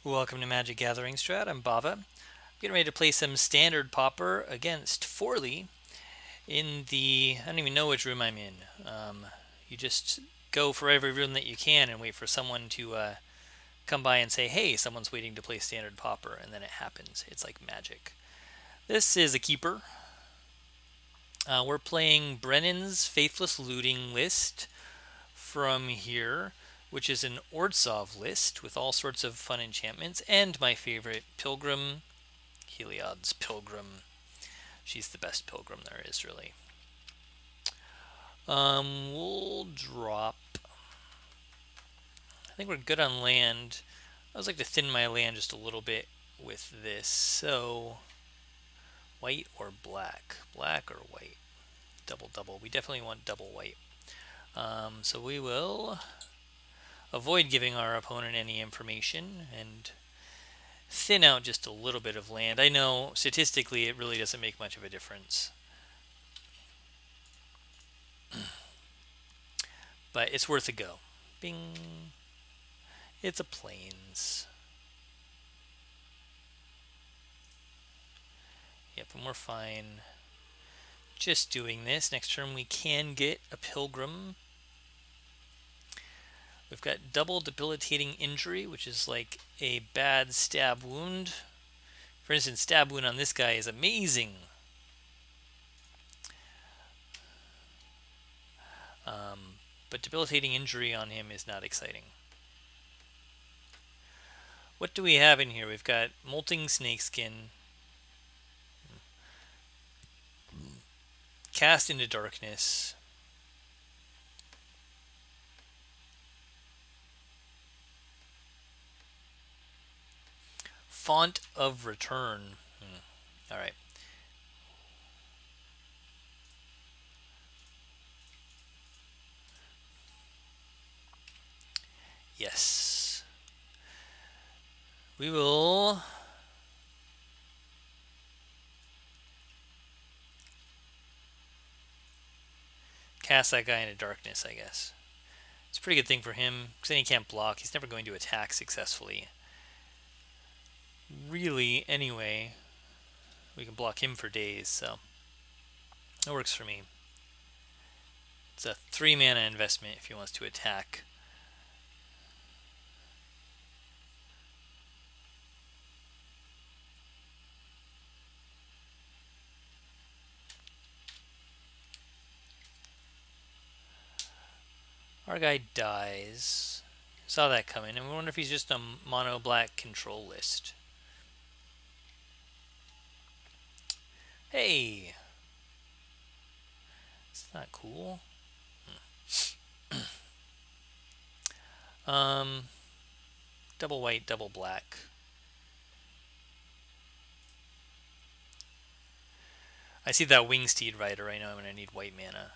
Welcome to Magic Gathering Strat. I'm Bava. Getting ready to play some Standard Pauper against Forley in the... I don't even know which room I'm in. You just go for every room that you can and wait for someone to come by and say, hey, someone's waiting to play Standard Pauper, and then it happens. It's like magic. This is a keeper. We're playing Brennon's Faithless Looting list from here, which is an Ordsov list with all sorts of fun enchantments, and my favorite, Pilgrim, Heliod's Pilgrim. She's the best Pilgrim there is, really. We'll drop. I think we're good on land. I always like to thin my land just a little bit with this. So, white or black? Black or white? Double, double. We definitely want double white. So we will avoid giving our opponent any information and thin out just a little bit of land. I know statistically it really doesn't make much of a difference, but it's worth a go. Bing. It's a plains. Yep, and we're fine just doing this. Next turn we can get a Pilgrim. We've got double debilitating injury, which is like a bad stab wound. For instance, stab wound on this guy is amazing. But debilitating injury on him is not exciting. What do we have in here? We've got Molting Snakeskin, Cast into Darkness, Font of Return. Alright. Yes. We will cast that guy into darkness, I guess. It's a pretty good thing for him, because then he can't block. He's never going to attack successfully. Really, anyway, we can block him for days, so that works for me. It's a 3 mana investment if he wants to attack. Our guy dies. Saw that coming, and we wonder if he's just a mono black control list. Hey! It's not cool. Double white, double black. I see that Wingsteed Rider right now. I'm going to need white mana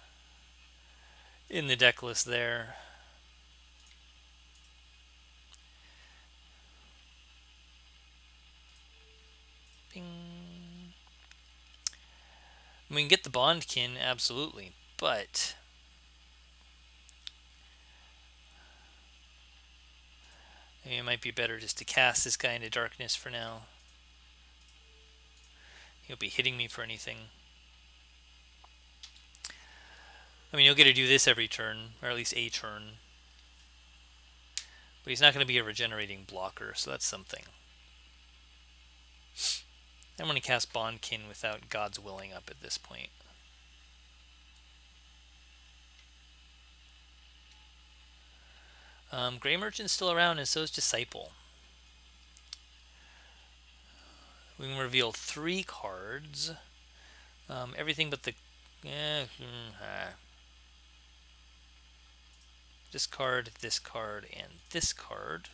in the deck list there. Bing. We can get the Bondkin, absolutely, but maybe it might be better just to cast this guy into darkness for now. He'll be hitting me for anything. I mean, you'll get to do this every turn, or at least a turn. But he's not going to be a regenerating blocker, so that's something. I'm going to cast Bondkin without God's Willing up at this point. Grey Merchant's still around, and so is Disciple. We can reveal 3 cards. Everything but the... this card, and this card.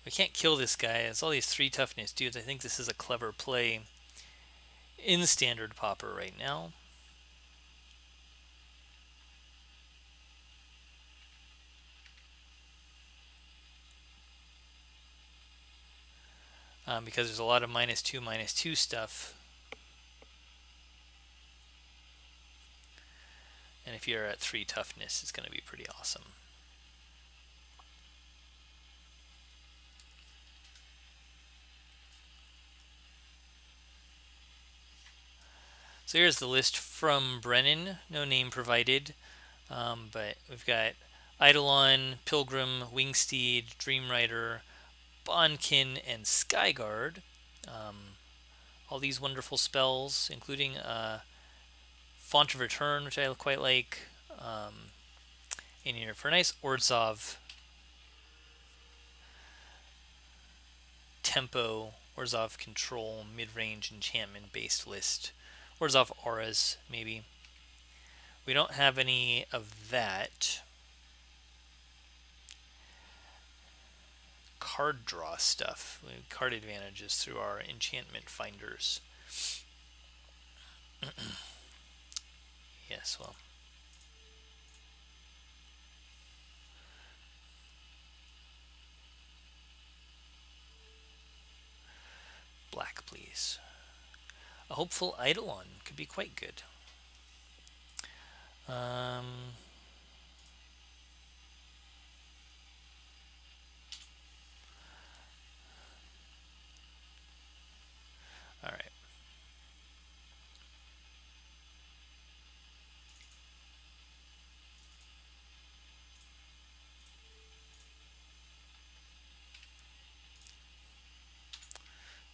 We can't kill this guy. It's all these 3 toughness dudes. I think this is a clever play in Standard Pauper right now. Because there's a lot of -2 stuff. And if you're at 3 toughness, it's going to be pretty awesome. So here's the list from Brennon, no name provided, but we've got Eidolon, Pilgrim, Wingsteed, Dreamrider, Bonkin, and Skyguard. All these wonderful spells, including Font of Return, which I quite like. In here for a nice Orzhov tempo, Orzhov control, mid-range enchantment based list. Orzhov auras, maybe. We don't have any of that. Card draw stuff. We have card advantages through our enchantment finders. Yes, well. Black, please. A hopeful Eidolon could be quite good. Alright.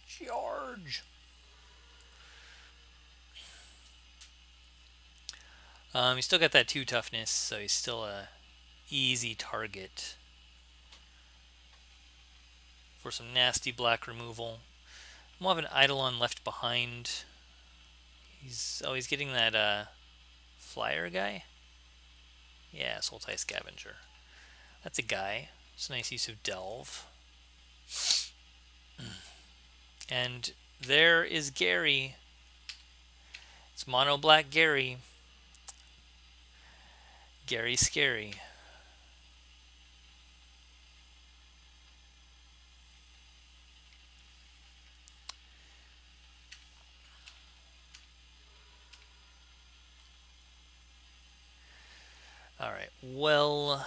Charge! He's still got that 2 toughness, so he's still a easy target for some nasty black removal. We'll have an Eidolon left behind. He's getting that flyer guy. Yeah, Sultai Scavenger. That's a guy. It's a nice use of Delve. And there is Gary. It's Mono Black Gary. Gary Scary. Alright, well...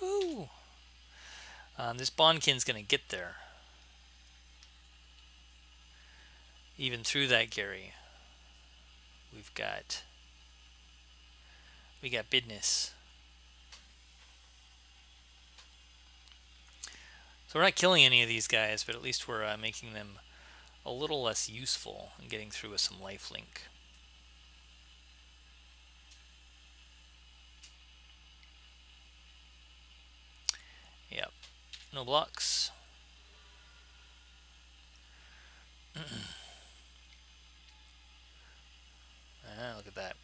Ooh! This Bonkin's gonna get there. Even through that Gary. We got business. So we're not killing any of these guys, but at least we're making them a little less useful and getting through with some lifelink. Yep. No blocks. Look at that.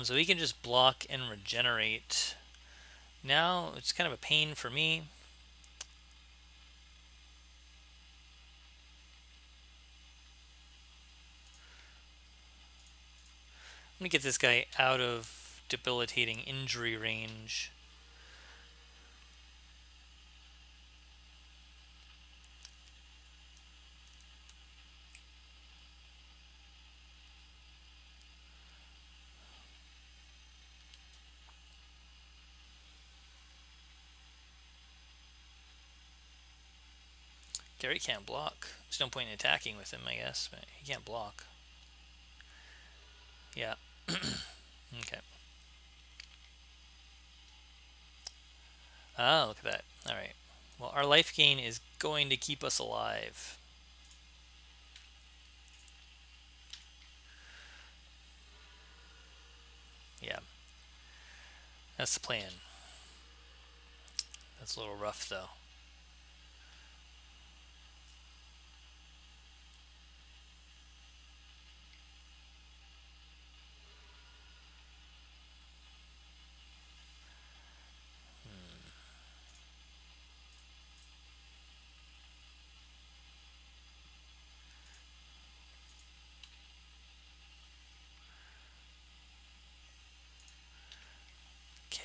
So we can just block and regenerate. Now it's kind of a pain for me. Let me get this guy out of debilitating injury range. Gary can't block. There's no point in attacking with him, I guess, but he can't block. Yeah. Okay. Ah, look at that. Alright. Well, our life gain is going to keep us alive. Yeah. That's the plan. That's a little rough, though.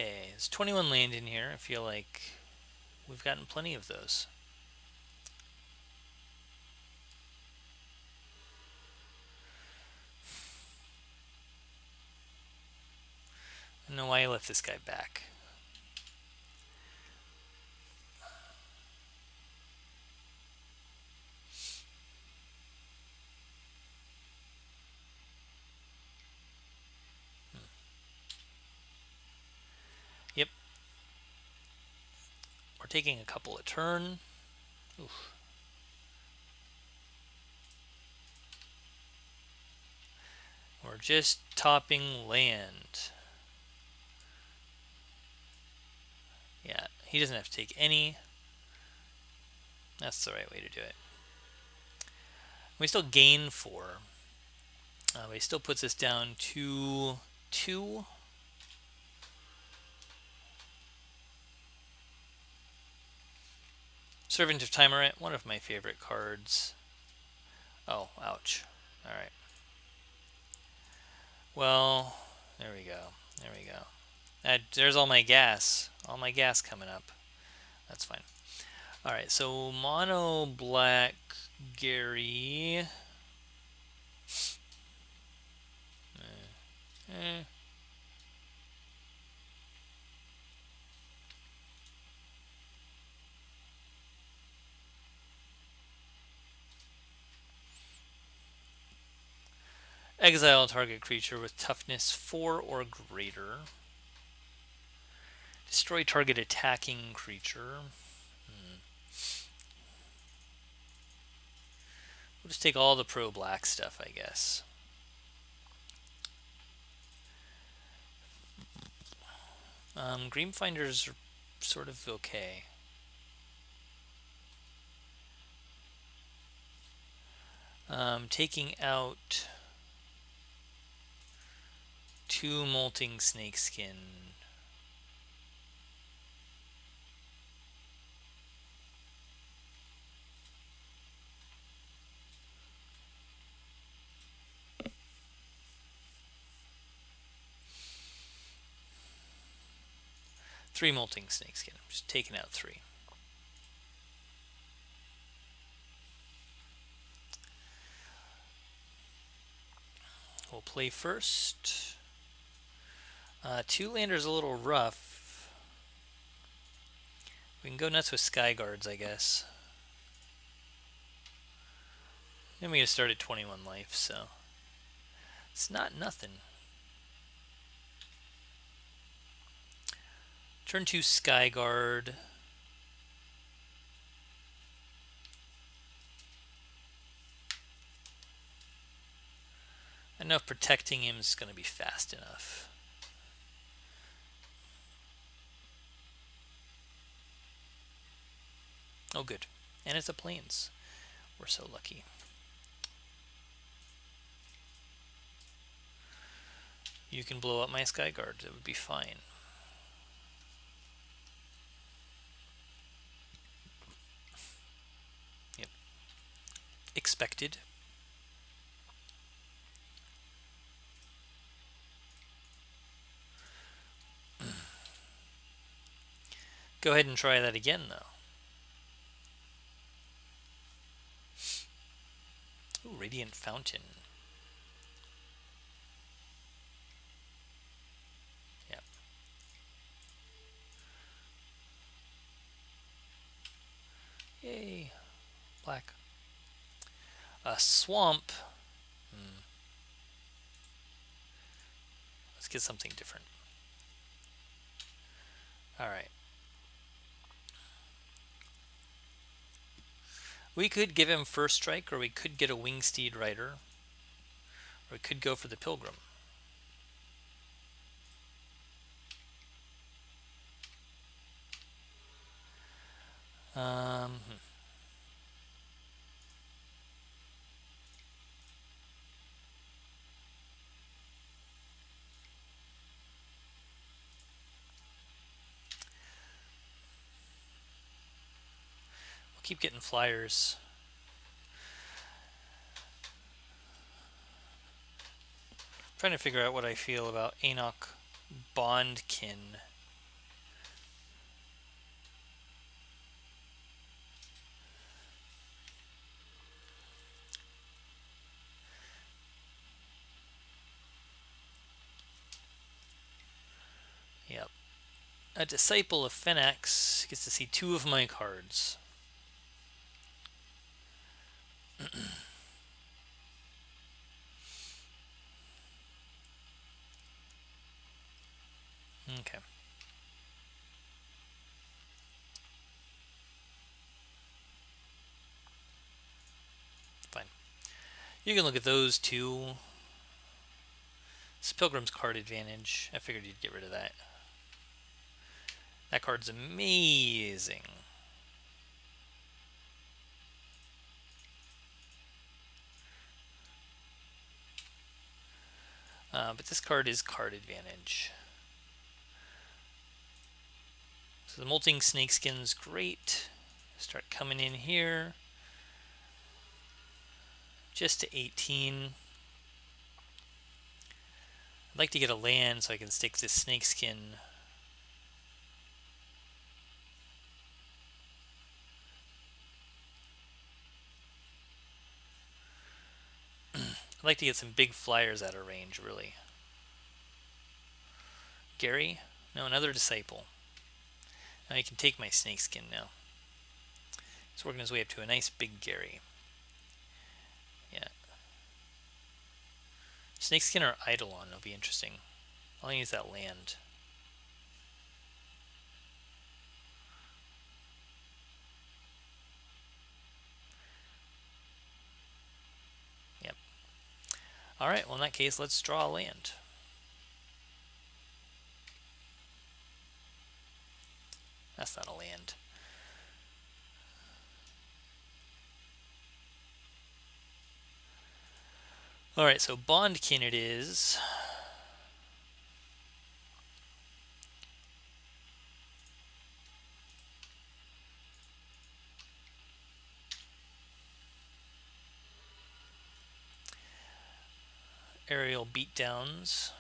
Okay, there's 21 land in here. I feel like we've gotten plenty of those. I don't know why I left this guy back. Yep. We're taking a couple a turn. Oof. We're just topping land. Yeah, he doesn't have to take any. That's the right way to do it. We still gain 4. But he still puts us down to 2. Servant of Timerate, one of my favorite cards. Oh, ouch. Alright. Well, there we go. There we go. There's all my gas. All my gas coming up. That's fine. Alright, so mono black Gary. Exile target creature with toughness 4 or greater. Destroy target attacking creature. We'll just take all the pro-black stuff, I guess. Greenfinders are sort of okay. Taking out 2 molting snakeskin. Three molting snakeskin. Just taking out 3. We'll play first. 2 lander's a little rough. We can go nuts with Sky Guards, I guess. Then we get to start at 21 life, so it's not nothing. Turn 2 Sky Guard. I know if protecting him is going to be fast enough. Oh, good. And it's a plains. We're so lucky. You can blow up my Sky Guard. It would be fine. Yep. Expected. Go ahead and try that again, though. Ooh, Radiant Fountain. Yep. Yay. Black. A swamp. Let's get something different. Alright. We could give him first strike, or we could get a Wingsteed Rider, or we could go for the Pilgrim. Um, we'll keep getting flyers. Trying to figure out what I feel about Enoch Bondkin. Yep. A Disciple of Phenax gets to see 2 of my cards. Okay. Fine. You can look at those 2. It's Pilgrim's card advantage. I figured you'd get rid of that. That card's amazing. But this card is card advantage. So the Molting Snakeskin's great. Start coming in here. Just to 18. I'd like to get a land so I can stick this Snakeskin. I'd like to get some big flyers out of range, really. Gary? No, another Disciple. Now he can take my Snakeskin now. He's working his way up to a nice big Gary. Yeah. Snakeskin or Eidolon will be interesting. I'll use that land. Yep. Alright, well in that case, let's draw a land. That's not a land. Alright, so Bondkin it is. Aerial beatdowns.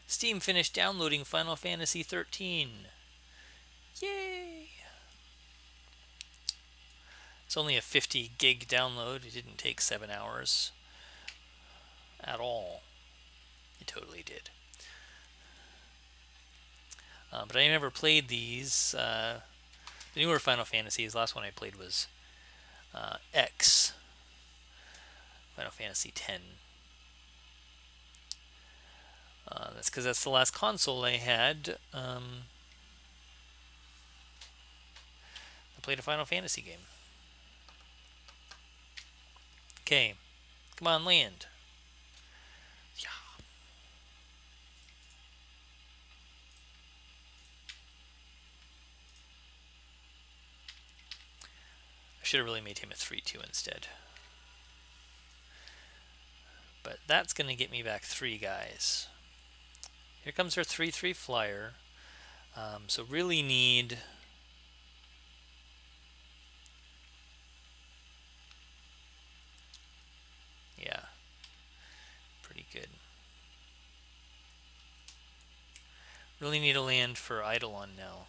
Steam finished downloading Final Fantasy 13. Yay! It's only a 50 gig download. It didn't take 7 hours at all. It totally did. But I never played these. The newer Final Fantasies. The last one I played was X. Final Fantasy X. That's because that's the last console I had. I played a Final Fantasy game. Okay. Come on, land. Yeah. I should have really made him a 3-2 instead. But that's going to get me back 3 guys. Here comes our 3-3 flyer. So really need... Yeah. Pretty good. Really need a land for Eidolon now.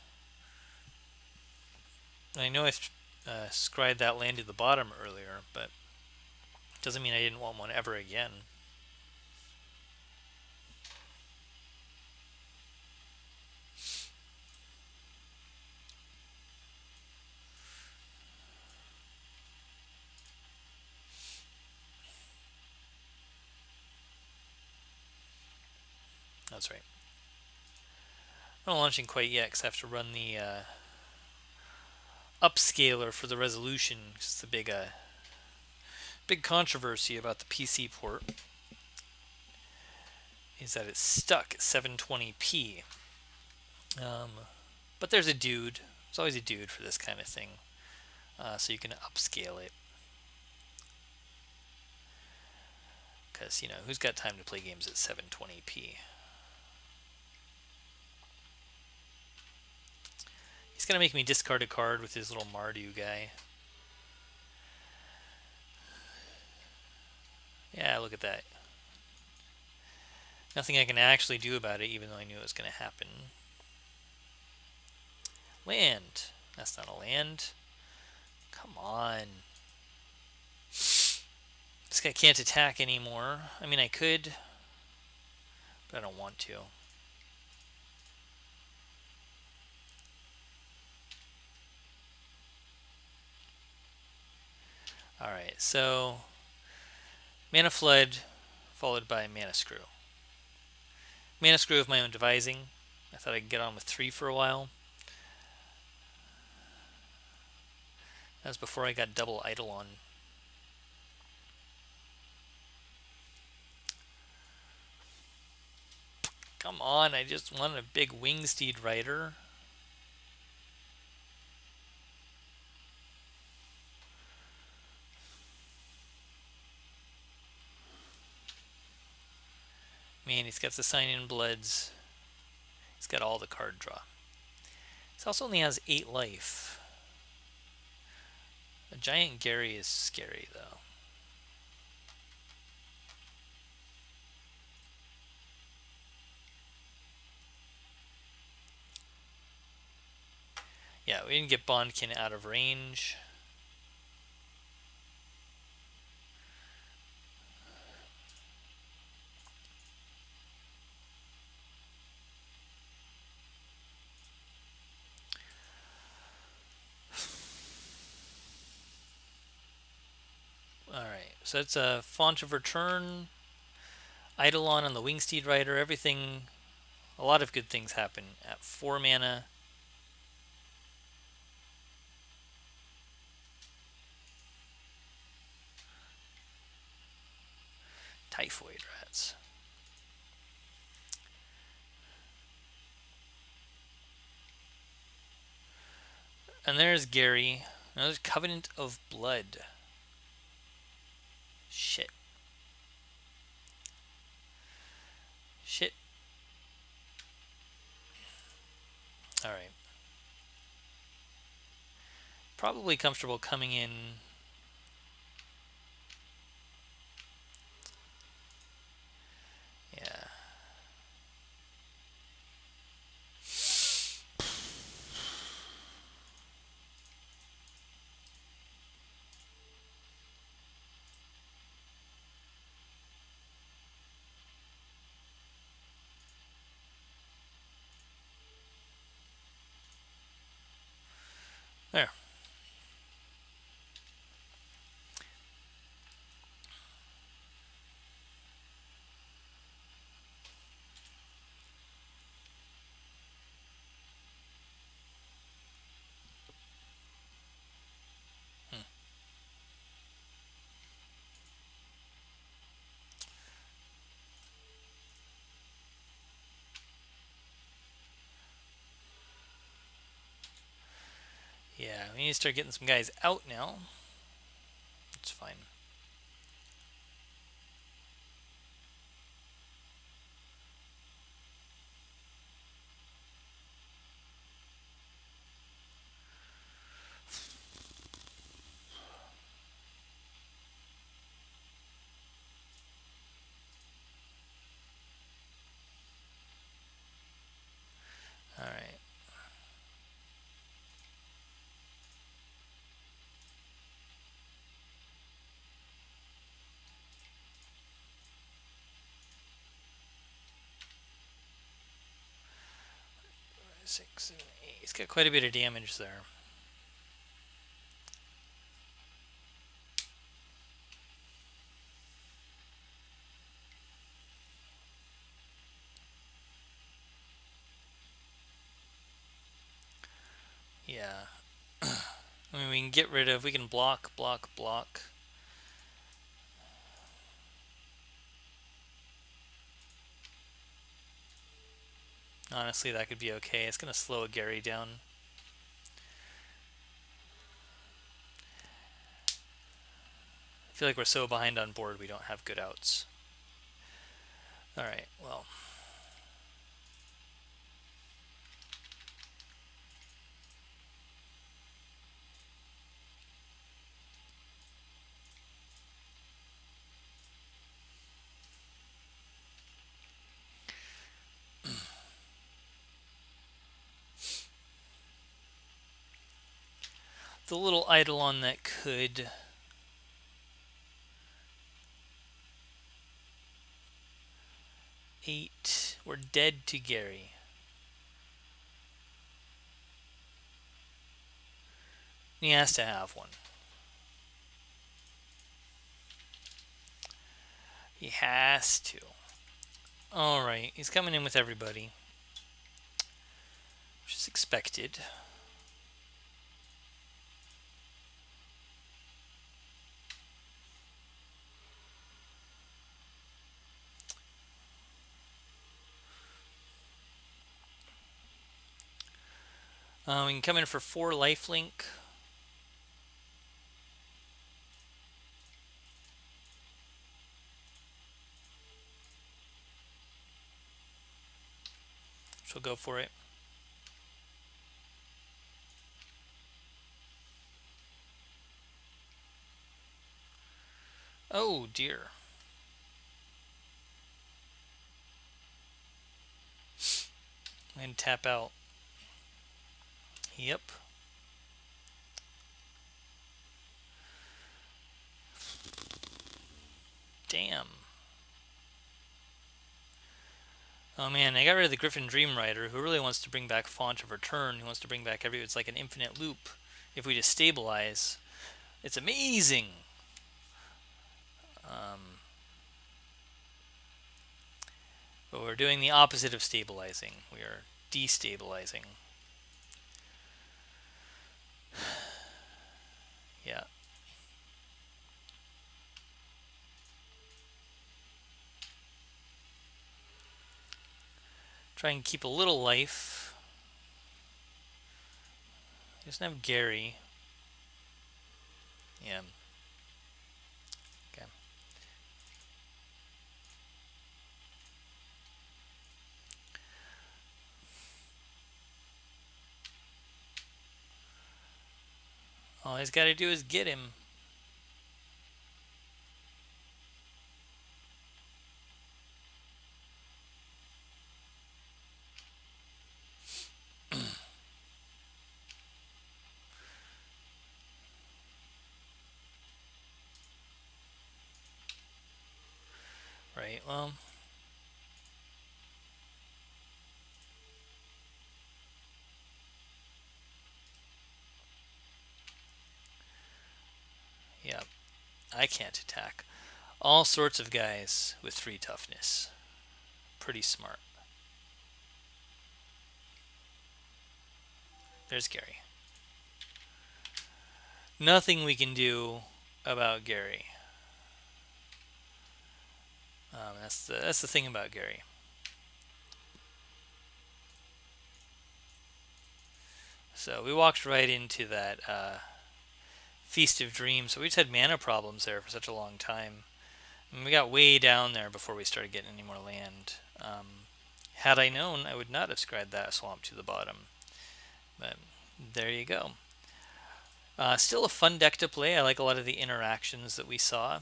I know I scribed that land to the bottom earlier, but doesn't mean I didn't want one ever again. That's right. I'm not launching quite yet because I have to run the upscaler for the resolution. It's the big controversy about the PC port is that it's stuck at 720p. But there's a dude. There's always a dude for this kind of thing. So you can upscale it. Because, who's got time to play games at 720p? He's going to make me discard a card with his little Mardu guy. Yeah, look at that. Nothing I can actually do about it, even though I knew it was going to happen. Land. That's not a land. Come on. This guy can't attack anymore. I mean, I could, but I don't want to. Alright, so Mana Flood followed by Mana Screw. Mana Screw of my own devising. I thought I could get on with 3 for a while. That was before I got double Eidolon. Come on, I just wanted a big Wingsteed Rider. Man, he's got the Sign-In Bloods. He's got all the card draw. He also only has 8 life. A Giant Gary is scary, though. Yeah, we didn't get Bondkin out of range. Alright, so that's a Font of Return, Eidolon on the Wingsteed Rider, everything, a lot of good things happen at 4 mana. Typhoid Rats. And there's Gary. Another Covenant of Blood. Shit. Shit. Alright. Probably comfortable coming in. Yeah. There. Yeah, we need to start getting some guys out now. It's fine. Alright. Six and eight. He's got quite a bit of damage there. Yeah. I mean, we can get rid of, we can block, block, block. Honestly, that could be okay. It's going to slow a Gary down. I feel like we're so behind on board we don't have good outs. Alright, well. The little Eidolon that could... Eight. We're dead to Gary. He has to have one. He has to. Alright, he's coming in with everybody. Which is expected. We can come in for 4 lifelink. So go for it. Oh dear. And tap out. Yep. Damn. Oh man, I got rid of the Griffin Dream Rider, who really wants to bring back Font of Return. He wants to bring back it's like an infinite loop. If we just stabilize, it's amazing. But we're doing the opposite of stabilizing. We are destabilizing. Yeah. Try and keep a little life. He doesn't have Gary. Yeah. Okay. All he's got to do is get him. Right, well. Yeah, I can't attack. All sorts of guys with 3 toughness. Pretty smart. There's Gary. Nothing we can do about Gary. That's the thing about Gary. So we walked right into that Feast of Dreams. So we just had mana problems there for such a long time. And we got way down there before we started getting any more land. Had I known, I would not have scried that swamp to the bottom. But there you go. Still a fun deck to play. I like a lot of the interactions that we saw.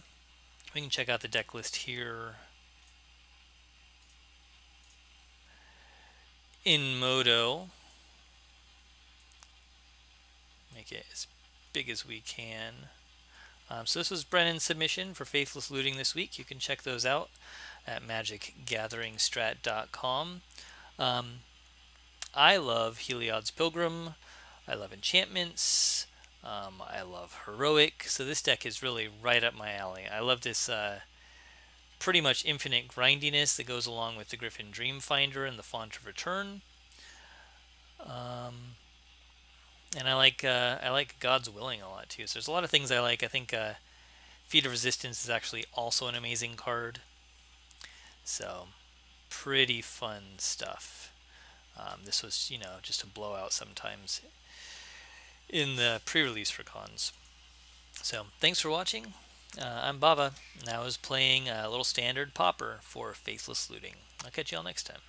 We can check out the deck list here in Modo. Make it as big as we can. So this was Brennon's submission for Faithless Looting this week. You can check those out at magicgatheringstrat.com. I love Heliod's Pilgrim. I love enchantments. I love heroic. So this deck is really right up my alley. I love this pretty much infinite grindiness that goes along with the Griffin Dreamfinder and the Font of Return. And I like God's Willing a lot too. So there's a lot of things I like. I think Feat of Resistance is actually also an amazing card. So pretty fun stuff. This was, just a blowout sometimes in the pre-release for cons. So thanks for watching. I'm Bava, and I was playing a little Standard Pauper for Faithless Looting. I'll catch you all next time.